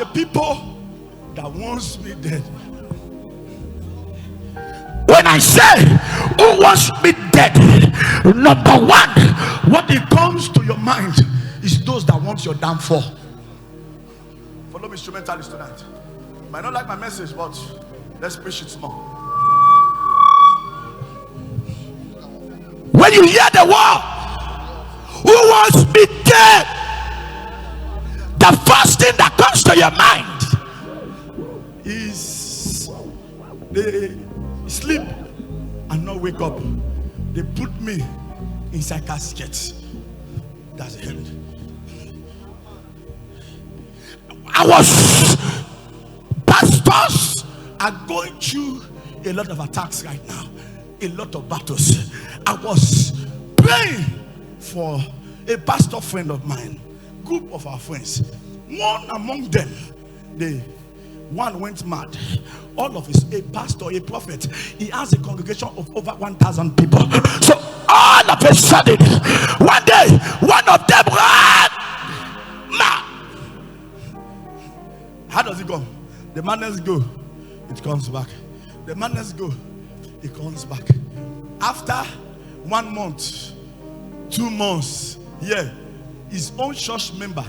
the people that wants me dead. When I say who wants me dead, number one, What it comes to your mind is those that want your downfall. Follow me, instrumentalist tonight. You might not like my message, but let's preach it more. when you hear the word, who wants me dead, the first thing that comes to your mind Is they sleep and not wake up. They put me inside casket. That's the end. Pastors are going through a lot of attacks right now, a lot of battles. I was praying for a pastor friend of mine, group of our friends. One among them, one went mad. All of us, a pastor, a prophet, he has a congregation of over 1,000 people. so all of a sudden one day one of them ran mad. How does it go? The madness go, it comes back. The madness go, it comes back. After 1 month, 2 months, his own church member,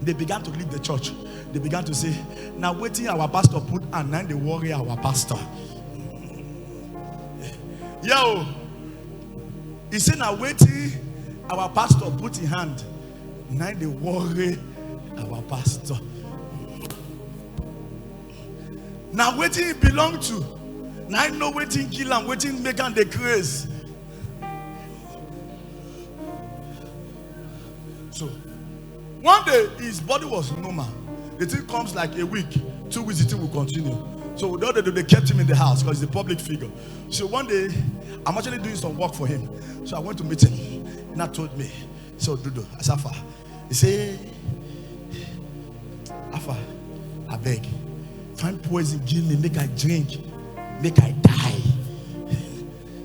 they began to leave the church. They began to say, now waiting our pastor put and now they worry our pastor. He said, now waiting our pastor put in hand, now they worry our pastor. Now waiting he belong to, now I know waiting kill and waiting make and the craze. So one day his body was normal. The thing comes like a week, 2 weeks, the thing will continue. So the other day they kept him in the house because he's a public figure. So one day I'm actually doing some work for him. So I went to meet him. And I told me, so Dudu, Asafa. He said, Afa, I beg, find poison, give me, make I drink, make I die.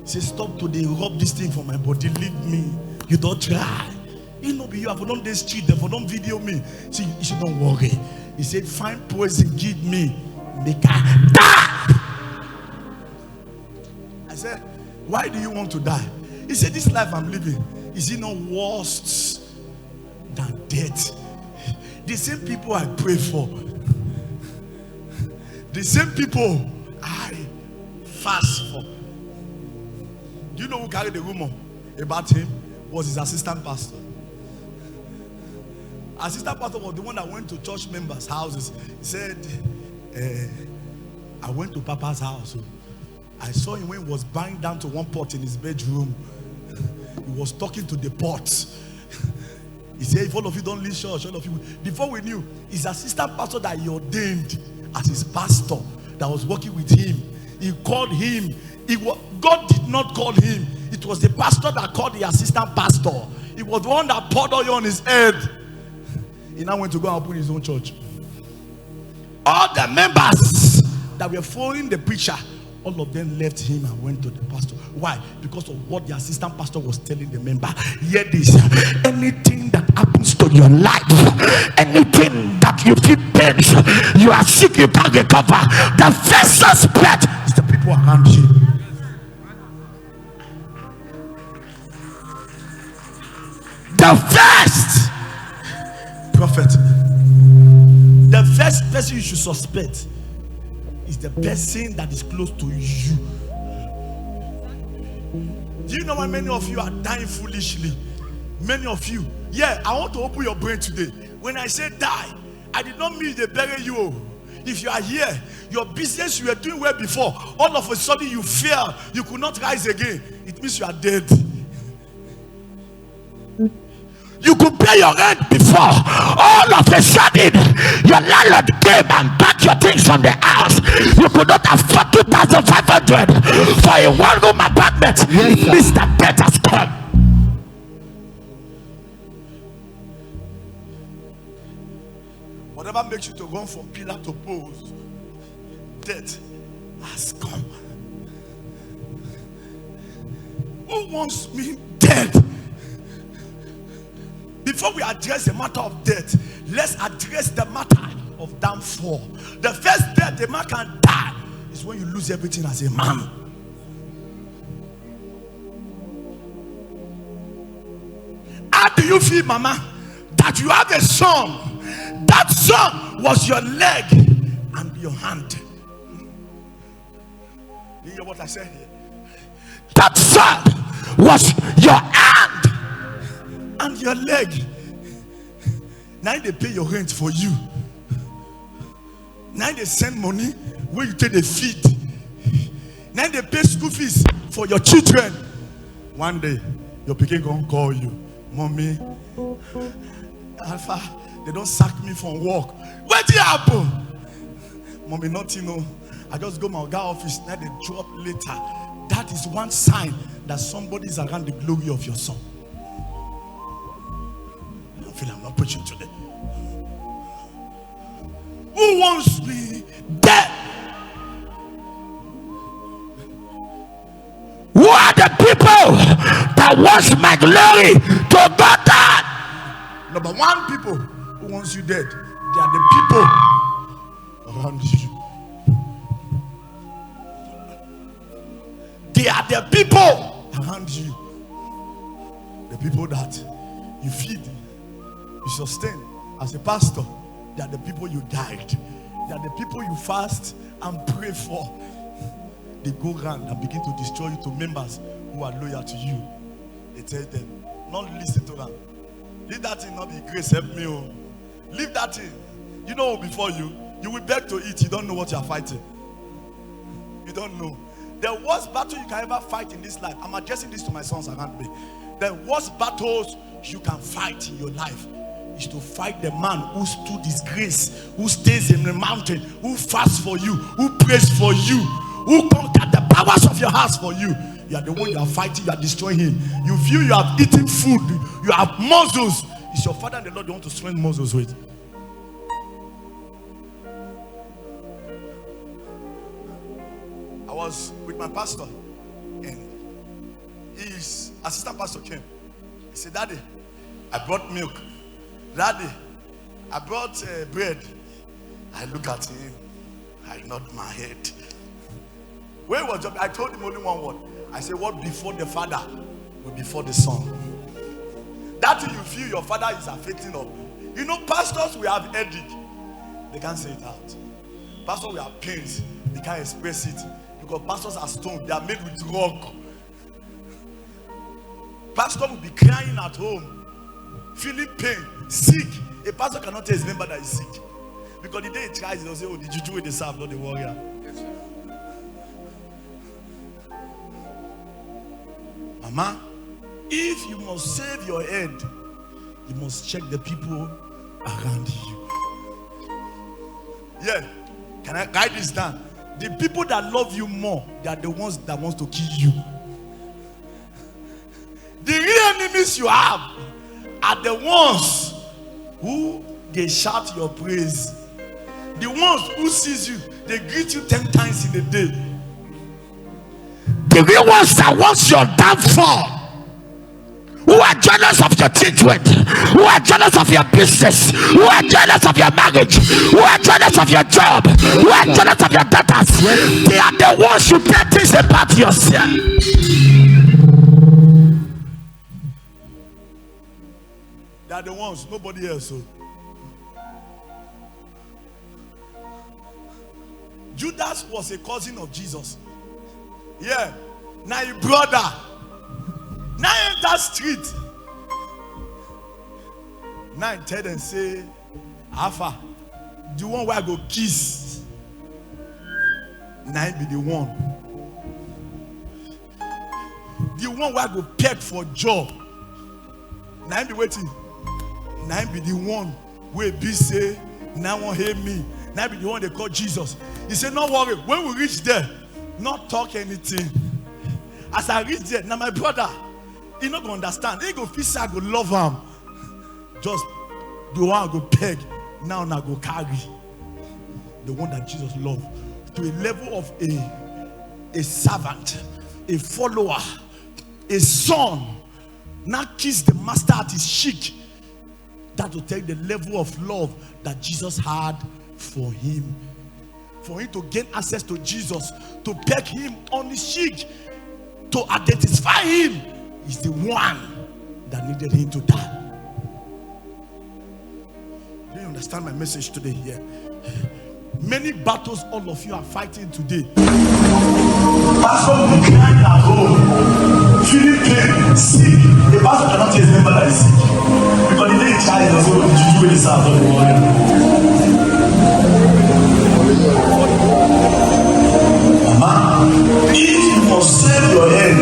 Say, stop today, rub this thing for my body, leave me. You don't try. You know, you have on the street, therefore don't video me. See, you should don't worry. He said, find poison, give me, make I die. I said, why do you want to die? He said, this life I'm living, is it not worse than death? The same people I pray for, the same people I fast for. Do you know who carried the rumor about him? Was his assistant pastor. Assistant pastor was the one that went to church members' houses. He said, I went to Papa's house. I saw him when he was bowing down to one pot in his bedroom. He was talking to the pot. He said, if all of you don't leave church, all of you. Before we knew, his assistant pastor that he ordained as his pastor that was working with him, he called him. God did not call him. It was the pastor that called the assistant pastor. It was the one that poured oil on his head. He now went to go and open his own church. All the members that were following the preacher, all of them left him and went to the pastor. Why? Because of what the assistant pastor was telling the member. Hear this: anything that happens to your life, anything that you feel pains, you are sick, you can't recover, the first suspect is the people around you. The first prophet, the first person you should suspect is the person that is close to you. Do you know why many of you are dying foolishly? Many of you. Yeah, I want to open your brain today. When I say die, I did not mean they bury you. If you are here, your business you were doing well before, all of a sudden you fail, you could not rise again. It means you are dead. You could pay your rent before. All of a sudden, your landlord came and packed your things from the house. You could not afford 2,500 for a one-room apartment. Yes, Mr. Death has come. Whatever makes you to run from pillar to post, death has come. Who wants me dead? Before we address the matter of death, let's address the matter of downfall. The first death a man can die is when you lose everything as a man. How do you feel, Mama, that you have a son? That son was your leg and your hand. You hear what I said here? That son was your hand and your leg. Now they pay your rent for you. Now they send money where you take the feed. Now they pay school fees for your children. One day, your pikin gonna call you, Mommy, Alpha, they don't sack me from work. What did happen? Mommy, nothing, no. I just go my guy office, now they drop later. That is one sign that somebody is around the glory of your son. I don't feel I'm not preaching today. Who wants me dead? Who are the people that wants my glory to go down? Number one, people who wants you dead. They are the people around you. They are the people around you. The people that you feed, you sustain. As a pastor, they are the people you guide. They are the people you fast and pray for. They go around and begin to destroy you to members who are loyal to you. They tell them, not listen to them. Leave that thing, not be grace, help me. Oh. Leave that thing. You know, before you will beg to eat. You don't know what you are fighting. You don't know. The worst battle you can ever fight in this life, I'm addressing this to my sons around me. The worst battles you can fight in your life is to fight the man who stood his grace, who stays in the mountain, who fasts for you, who prays for you, who conquered the powers of your house for you. You are the one you are fighting, you are destroying him. You feel you have eaten food, you have muscles. It's your father and the Lord you want to strengthen muscles with. I was with my pastor and his assistant pastor came. He said, Daddy, I brought milk. Daddy, I brought bread. I look at him. I nod my head. Where was job? I told him only one word. I said, what before the father will before the son. That thing you feel your father is affecting of. You know, pastors will have headache. They can't say it out. Pastors will have pains. They can't express it. Because pastors are stone. They are made with rock. Pastor will be crying at home, feeling pain, sick. A pastor cannot tell his member that he's sick. Because the day he tries, he'll say, oh, did you do it the serve, not the warrior? Mama, if you must save your head, you must check the people around you. Yeah, can I write this down? The people that love you more, they are the ones that want to kill you. The real enemies you have are the ones who they shout your praise. The ones who sees you, they greet you 10 times in a day. The real ones that want your downfall, who are jealous of your children, who are jealous of your business, who are jealous of your marriage, who are jealous of your job, who are jealous of your daughters, they are the ones you get things about yourself. They are the ones, nobody else. So. Judas was a cousin of Jesus. Yeah. Now your brother. Now in that street. Now in tell and say, Alpha, the one where I go kiss. Now be the one. The one where I go peg for job. Now be waiting. Now be the one where be say, now won't hear me. Now be the one they call Jesus. He said, don't worry, when we reach there, not talk anything. As I reach there, now my brother, he not gonna understand. He go feel say I go love him. Just the one I go peg, now I go carry. The one that Jesus loved. To a level of a servant, a follower, a son. Now kiss the master at his cheek. That will take the level of love that Jesus had for him to gain access to Jesus, to peg him on his cheek, to identify him is the one that needed him to die. Do you understand my message today here? Many battles all of you are fighting today. Pastor will be crying at home, feeling pain, sick. The pastor cannot tell his member that is sick. Because the day the child is also juju with the sound of the warrior. Mama, if you must save your head,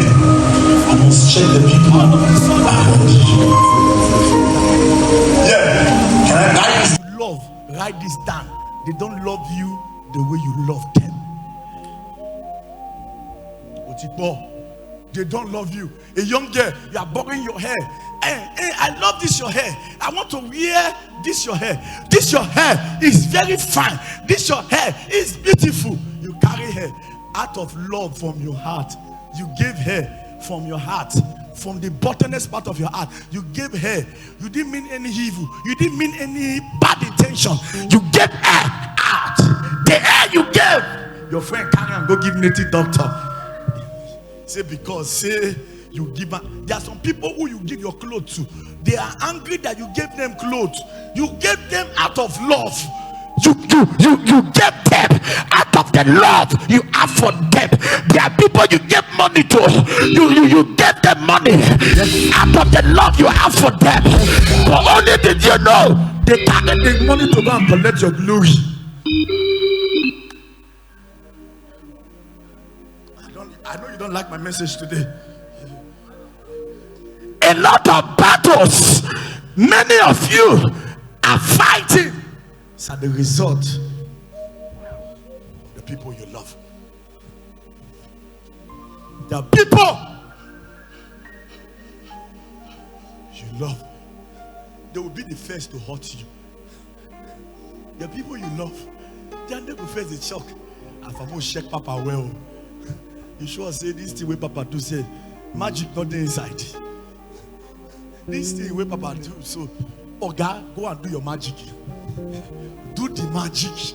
you must check the people around you. Yeah. Can I write this? Love, write this down. They don't love you the way you love them. They don't love you. A young girl, you are bobbing your hair. Hey, I love this your hair. I want to wear this your hair. This your hair is very fine. This your hair is beautiful. You carry her out of love from your heart. You gave her from your heart, from the bottomless part of your heart. You gave her. You didn't mean any evil. You didn't mean any bad intention. You gave her out. The hair you gave. Your friend carry and go give native doctor. Say because say you give. There are some people who you give your clothes to. They are angry that you gave them clothes. You gave them out of love. You gave them out of the love you have for them. There are people you give money to. You gave them money out of the love you have for them. But only did you know they target the money to go and collect your glory. I know you don't like my message today. A lot of battles many of you are fighting. It's at the result the people you love. The people you love, they will be the first to hurt you. The people you love, they are never face the shock. If I'm going to check Papa well, you sure say this thing where Papa do say magic not the inside. This thing where Papa do so. Oh God, go and do your magic. Do the magic.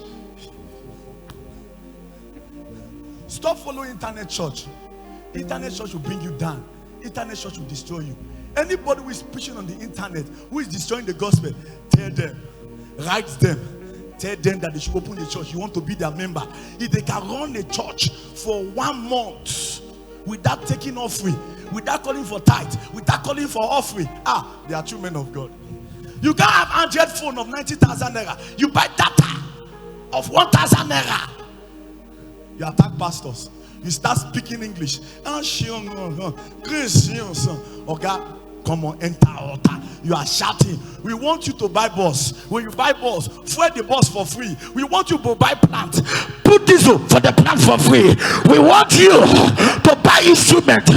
Stop following internet church. Internet church will bring you down. Internet church will destroy you. Anybody who is preaching on the internet, who is destroying the gospel, tell them, write them, tell them that they should open a church. You want to be their member. If they can run a church for 1 month without taking offering, without calling for tithe, without calling for offering, they are true men of God. You can't have Android phone of 90,000 naira. You buy data of 1,000 naira. You attack pastors. You start speaking English. Oh God, come on, enter altar. You are shouting. We want you to buy bus. When you buy bus, fuel the bus for free. We want you to buy plant. Put diesel for the plant for free. We want you to buy instrument.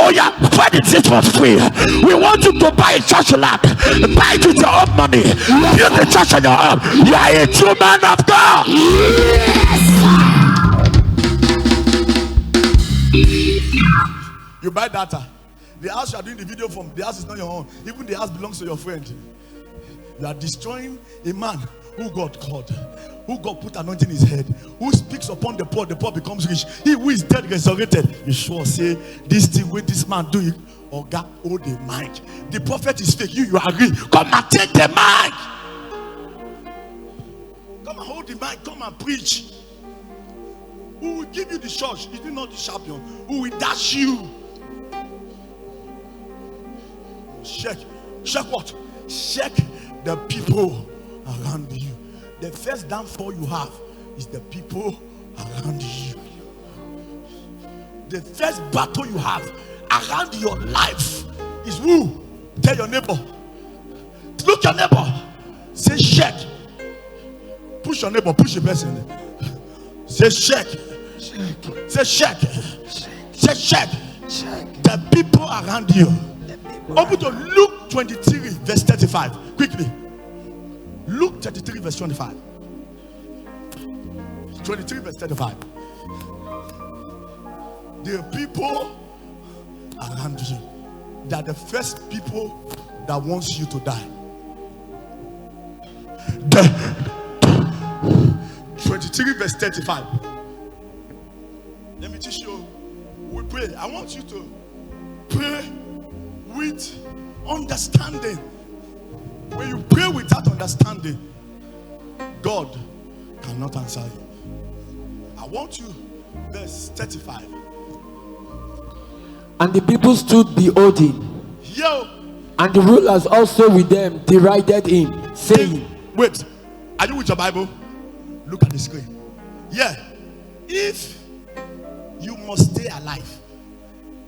Oh yeah, fuel the diesel for free. We want you to buy a church land. Buy it with your own money. Build the church on your own. You are a true man of God. Yes. You buy data. The house you are doing the video from, the house is not your own. Even the house belongs to your friend. You are destroying a man who God called, who God put anointing in his head, who speaks upon the poor becomes rich. He who is dead resurrected. You sure say this thing with this man do it. Oh God, hold the mic. The prophet is fake. You agree? Come and take the mic. Come and hold the mic. Come and preach. Who will give you the church? Is it not the champion? Who will dash you? Check what? Check the people around you. The first downfall you have is the people around you. The first battle you have around your life is who? Tell your neighbor. Look your neighbor. Say check. Push your neighbor. Push the person. Say check. Say check. Say check. The people around you. Open to Luke 23 verse 35. Quickly. Luke 33 verse 25. 23 verse 35. The people around you, they are the first people that wants you to die. 53 verse 35. Let me teach you. We pray. I want you to pray with understanding. When you pray without understanding, God cannot answer you. I want you, verse 35. And the people stood beholding. Yo. And the rulers also with them derided him, saying, Wait, are you with your Bible? Look at the screen. Yeah. If you must stay alive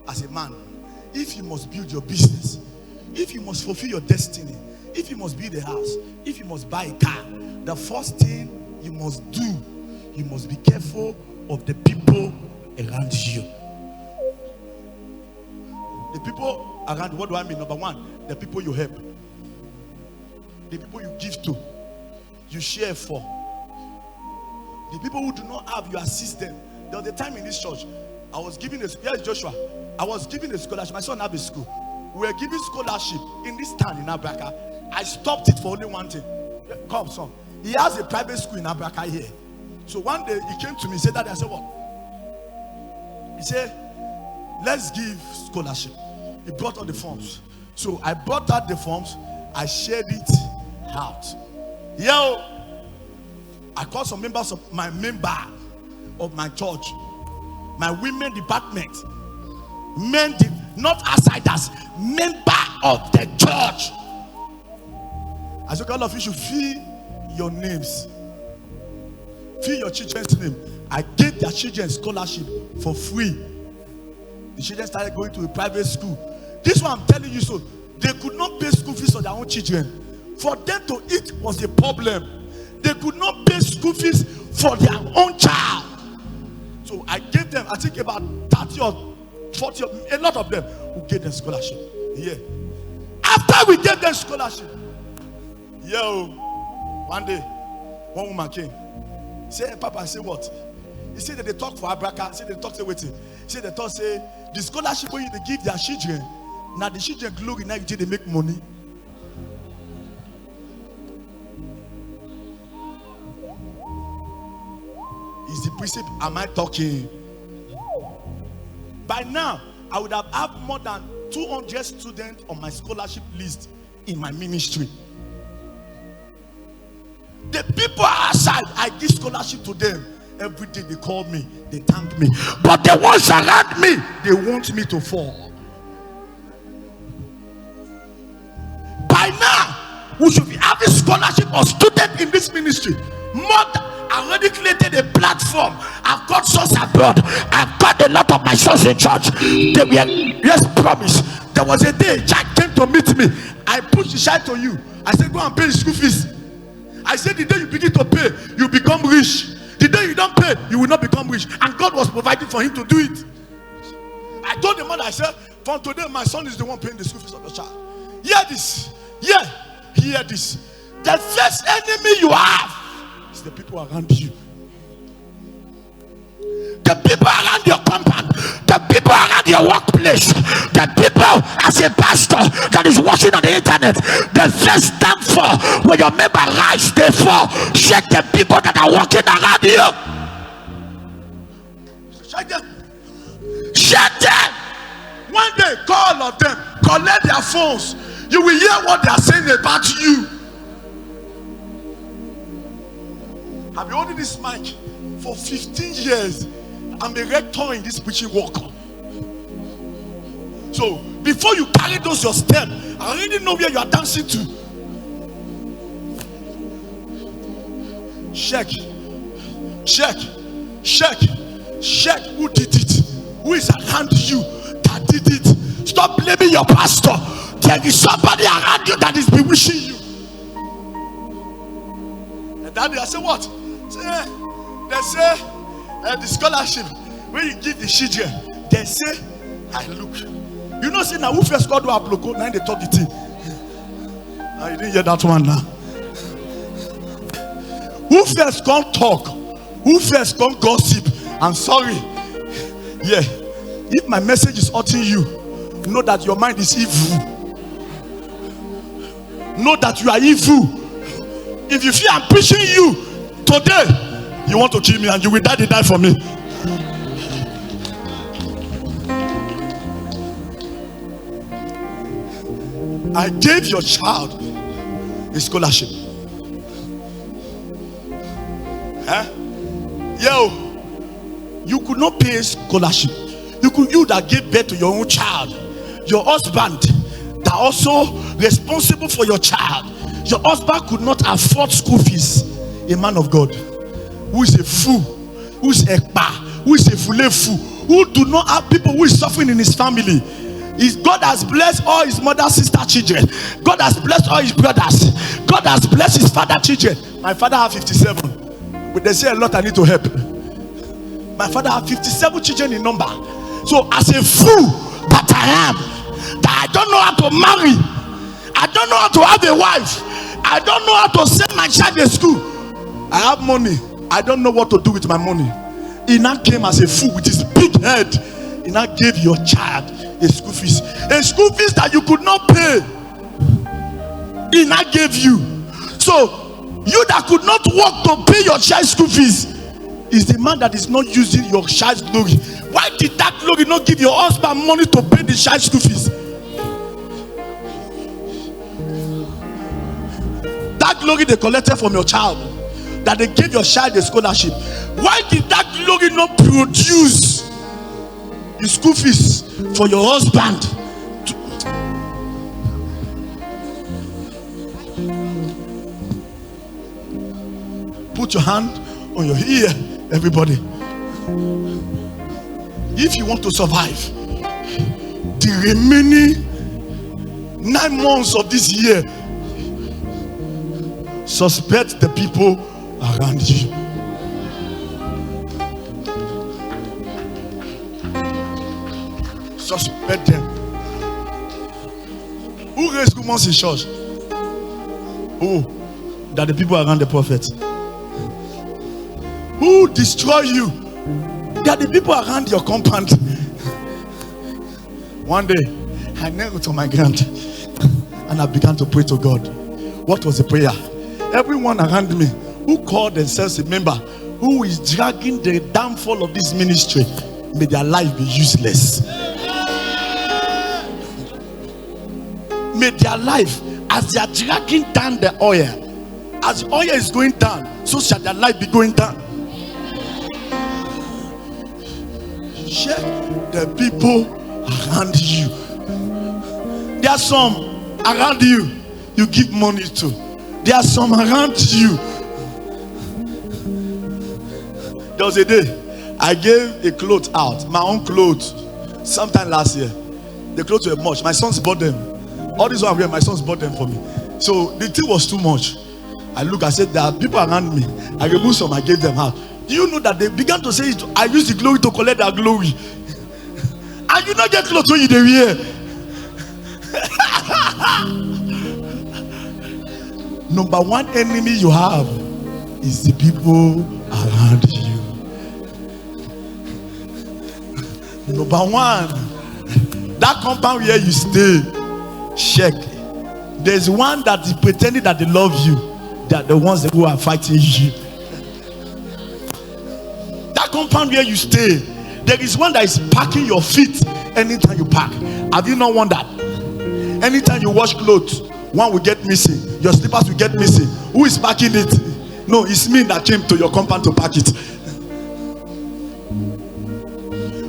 as a man, if you must build your business, if you must fulfill your destiny, if you must build a house, if you must buy a car, the first thing you must do, you must be careful of the people around you. The people around, what do I mean? Number one, the people you help, the people you give to, you share for, the people who do not have, you assist them. There was a time in this church, I was giving a, here's Joshua, I was giving a scholarship. My son had a school. We were giving scholarship in this town in Abraka. I stopped it for only one thing. Come, son. He has a private school in Abraka here. So one day he came to me and said, Daddy, I said, what? He said, let's give scholarship. He brought all the forms. So I brought out the forms. I shared it out. Yo, I called some members of my my church, my women department, not outsiders, member of the church. I said, all of you should fill your names, fill your children's name. I gave their children scholarship for free. The children started going to a private school. This one I'm telling you, so they could not pay school fees for their own children. For them to eat was a problem. They could not pay school fees for their own child. So I gave them, I think about 30 or 40, a lot of them who gave them scholarship. Yeah. After we gave them scholarship, yo, one day, one woman came. Say, hey, Papa, I say what? He said that they talk for Abraka. He said they talk, say waiting. He said they talk, say the scholarship when they give their children. Now the children glory, now they make money. Is the precept, am I talking? By now, I would have had more than 200 students on my scholarship list in my ministry. The people outside, I give scholarship to them. Every day they call me, they thank me. But the ones around me, they want me to fall. By now, we should be having scholarship or student in this ministry. More than, I already created a platform. I've got sons abroad. I've got a lot of my sons in church. They were, yes, promise. There was a day Jack came to meet me. I pushed the child to you. I said, go and pay the school fees. I said, the day you begin to pay, you become rich. The day you don't pay, you will not become rich. And God was providing for him to do it. I told the mother, I said, from today, my son is the one paying the school fees of the child. Hear this. Yeah, hear this. The first enemy you have is the people around you. The people around your compound, the people around your workplace, the people as a pastor that is watching on the internet. The first time for when your member rise, therefore check the people that are walking around you. Check them. Check them. One day, call all of them, collect their phones. You will hear what they are saying about you. I've been holding this mic for 15 years. I'm a rector in this preaching work. So before you carry those your step, I already know where you are dancing to. Check, check, check, check who did it. Who is around you that did it? Stop blaming your pastor. There is somebody around you that is bewitching you. And daddy, I say what? They say the scholarship when you give the children, they say, I look. You know, say now who first got to upload, now they talk the thing. Now you didn't hear that one now. Who first come talk? Who first come gossip? I'm sorry. Yeah. If my message is hurting you, know that your mind is evil. Know that you are evil. If you feel I'm preaching you today, You want to kill me and you will die, they die for me. I gave your child a scholarship. Huh? Yo, you could not pay a scholarship. You that gave birth to your own child, your husband that also responsible for your child. Your husband could not afford school fees. A man of God who is a fool, who is a pa, who is a fool, who do not have people who is suffering in his family. God has blessed all his mother, sister, children. God has blessed all his brothers. God has blessed his father, children. My father has 57, but they say a lot I need to help. My father has 57 children in number. So as a fool that I am, that I don't know how to marry, I don't know how to have a wife, I don't know how to send my child to school. I have money, I don't know what to do with my money. He now came as a fool with his big head. He now gave your child a school fees that you could not pay. He now gave you. So you that could not work to pay your child's school fees is the man that is not using your child's glory. Why did that glory not give your husband money to pay the child's school fees? That glory they collected from your child, that they gave your child a scholarship, why did that glory not produce the school fees for your husband? Put your hand on your ear, everybody. If you want to survive the remaining 9 months of this year, suspect the people around you. Suspect them. Who raised rumors in church? Who? That the people around the prophet. Who destroy you? That the people around your compound. One day, I knelt to my ground and I began to pray to God. What was the prayer? Everyone around me who called themselves a member, who is dragging the downfall of this ministry, may their life be useless. May their life, as they are dragging down the oil, as the oil is going down, so shall their life be going down. Check the people around you. There are some around you you give money to. There are some around you. There was a day I gave a cloth out, my own clothes, sometime last year. The clothes were much. My sons bought them. All these one my sons bought them for me. So the thing was too much. I look, I said, there are people around me. I removed some, I gave them out. Do you know that they began to say, I use the glory to collect their glory? And you not get clothes when you dey wear. Number one enemy you have is the people around you. Number one, that compound where you stay, check. There's one that is pretending that they love you. They are the ones who are fighting you. That compound where you stay, there is one that is packing your feet anytime you park. Have you not wondered? Anytime you wash clothes, one will get missing. Your slippers will get missing. Who is packing it? No, it's me that came to your compound to pack it.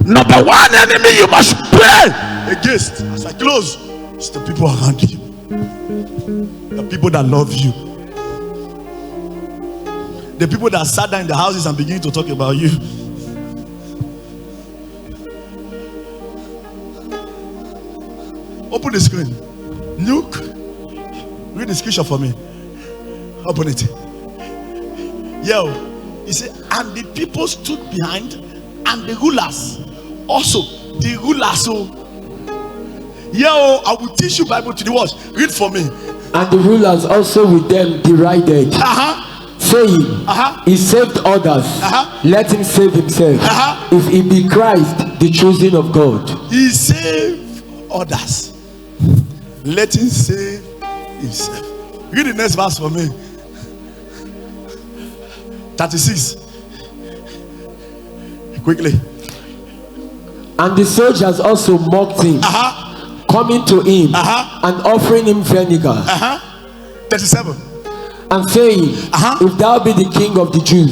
Number one enemy you must pray against, as I close, it's the people around you. The people that love you. The people that sat down in the houses and begin to talk about you. Open the screen. Luke, read the scripture for me. Open it. Yo, he said, and the people stood behind, and the rulers also. The rulers, so yo, I will teach you Bible to the world. Read for me. And the rulers also with them derided, saying, He saved others, let him save himself, if he be Christ, the chosen of God. He saved others, let him save himself. Read the next verse for me. 36. Quickly. And the soldiers also mocked him, coming to him and offering him vinegar, 37. and saying, If thou be the king of the Jews,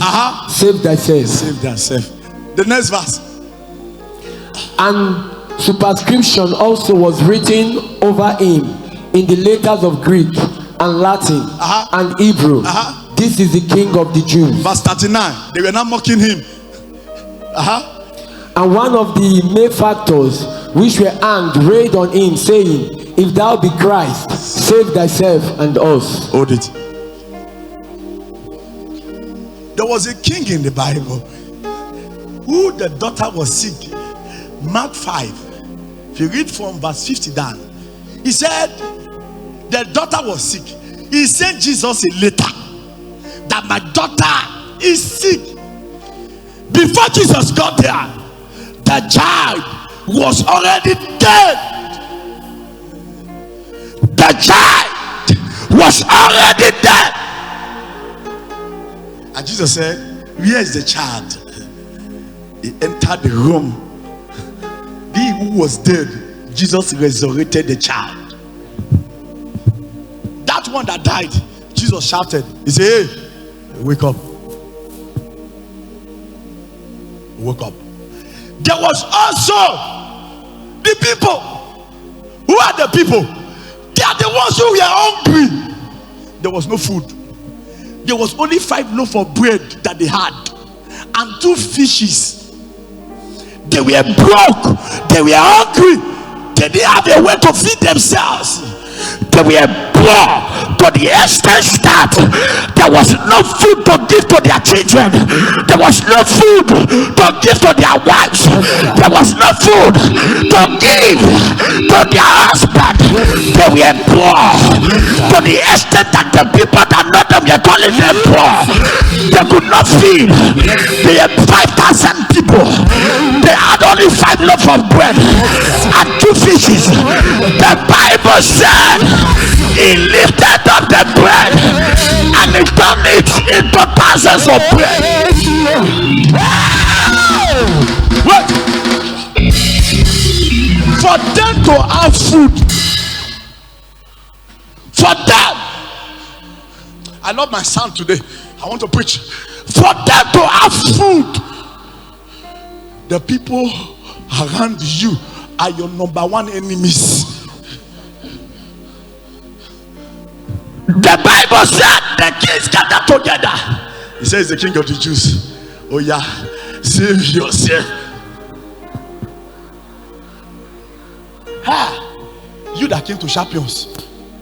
save thyself. Save thyself. The next verse. And superscription also was written over him in the letters of Greek and Latin and Hebrew. This is the king of the Jews. Verse 39. They were not mocking him. And one of the malefactors which were hanged railed on him, saying, If thou be Christ, save thyself and us. Hold it. There was a king in the Bible who the daughter was sick. Mark 5. If you read from verse 50 down, he said the daughter was sick. He sent Jesus a letter that my daughter is sick. Before Jesus got there, the child was already dead. The child was already dead. And Jesus said, where is the child? He entered the room. He who was dead, Jesus resurrected the child. That one that died, Jesus shouted. He said, hey, wake up. Wake up. There was also the people. Who are the people? They are the ones who were hungry. There was no food. There was only 5 loaves of bread that they had and 2 fishes. They were broke. They were hungry. They didn't have a way to feed themselves. They were poor to the extent that there was no food to give to their children. There was no food to give to their wives. There was no food to give to their husband. They were poor to the extent that the people that know them were calling them poor. They could not feed. They had 5,000 people. They had only 5 loaves of bread and 2 fishes. The Bible said he lifted up the bread and he turned it into thousands of bread. What? For them to have food. For them. I love my sound today. I want to preach. For them to have food. The people around you are your number 1 enemies. The Bible said the kings gathered together. He says the king of the Jews. Oh yeah, save yourself. You that came to Champions,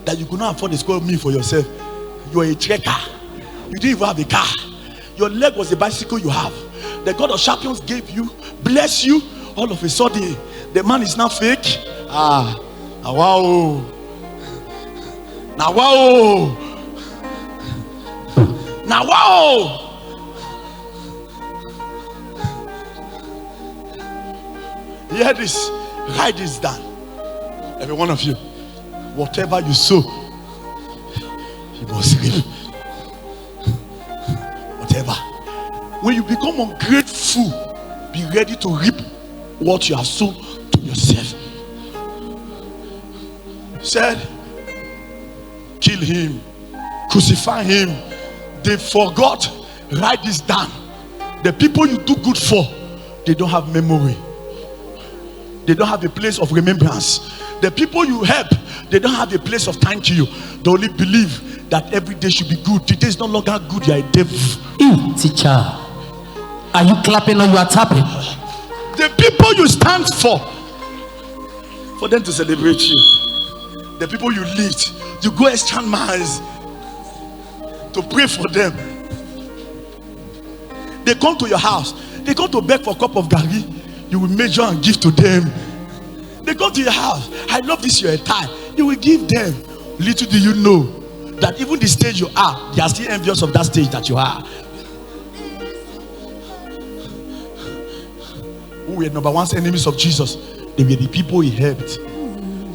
that you could not afford a square meal for yourself. You are a trekker. You didn't even have a car. Your leg was a bicycle you have. The God of Champions gave you, bless you. All of a sudden, the man is now fake. Wow. Now wow. Now wow. Hear this. Write this down. Every one of you. Whatever you sow, you must reap. Whatever. When you become ungrateful, be ready to reap what you have sown to yourself. Said, kill him, crucify him. They forgot. Write this down. The people you do good for, they don't have memory. They don't have a place of remembrance. The people you help, they don't have a place of thank you. They only believe that every day should be good. Today is no longer good. You are a devil. Teacher, are you clapping or you are tapping? The people you stand for them to celebrate you. The people you lift, you go extra miles to pray for them. They come to your house. They come to beg for a cup of garri. You will measure and give to them. They come to your house. I love this your attire. You will give them. Little do you know that even the stage you are, they are still envious of that stage that you are. Who were number 1 enemies of Jesus? They were the people he helped.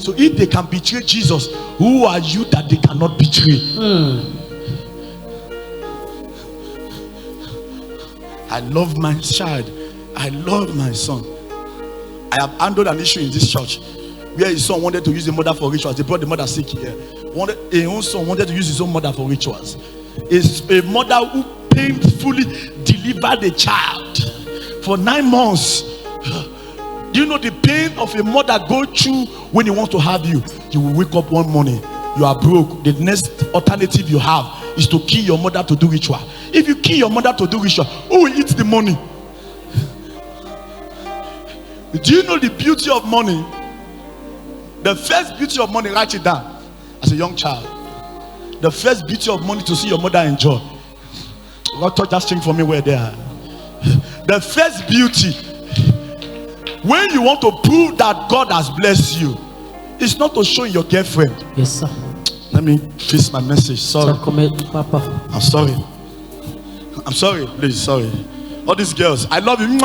So if they can betray Jesus, who are you that they cannot betray? I love my child. I love my son. I have handled an issue in this church where his son wanted to use the mother for rituals. They brought the mother sick here. A own son wanted to use his own mother for rituals. It's a mother who painfully delivered a child for 9 months. Do you know the pain of a mother go through when he wants to have you? You will wake up one morning, you are broke. The next alternative you have is to kill your mother to do ritual. If you kill your mother to do ritual, who will eat the money? Do you know the beauty of money? The first beauty of money, write it down as a young child. The first beauty of money to see your mother enjoy. God just change for me where they are. The first beauty, when you want to prove that God has blessed you, it's not to show your girlfriend. Yes, sir. Let me fix my message. Sorry. Papa. I'm sorry. I'm sorry. Please, sorry. All these girls, I love you.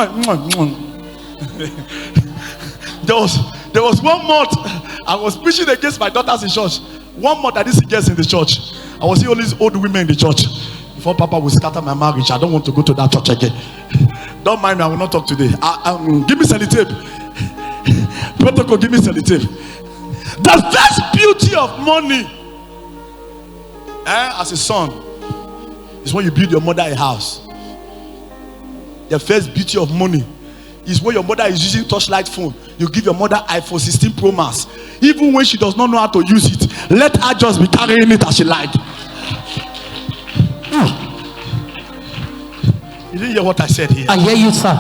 There was 1 month I was preaching against my daughters in church. 1 month I didn't see girls in the church. I was seeing all these old women in the church. Before Papa will scatter my marriage, I don't want to go to that church again. Don't mind me, I will not talk today. Give me sellotape. Protocol, give me sellotape. The first beauty of money, as a son, is when you build your mother a house. The first beauty of money is when your mother is using touchlight phone. You give your mother iPhone 16 Pro Max. Even when she does not know how to use it, let her just be carrying it as she like. You didn't hear what I said here? I hear you, sir.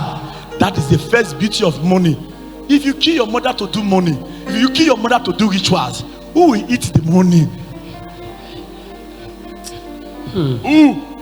That is the first beauty of money. If you kill your mother to do money, if you kill your mother to do rituals, who will eat the money? Who?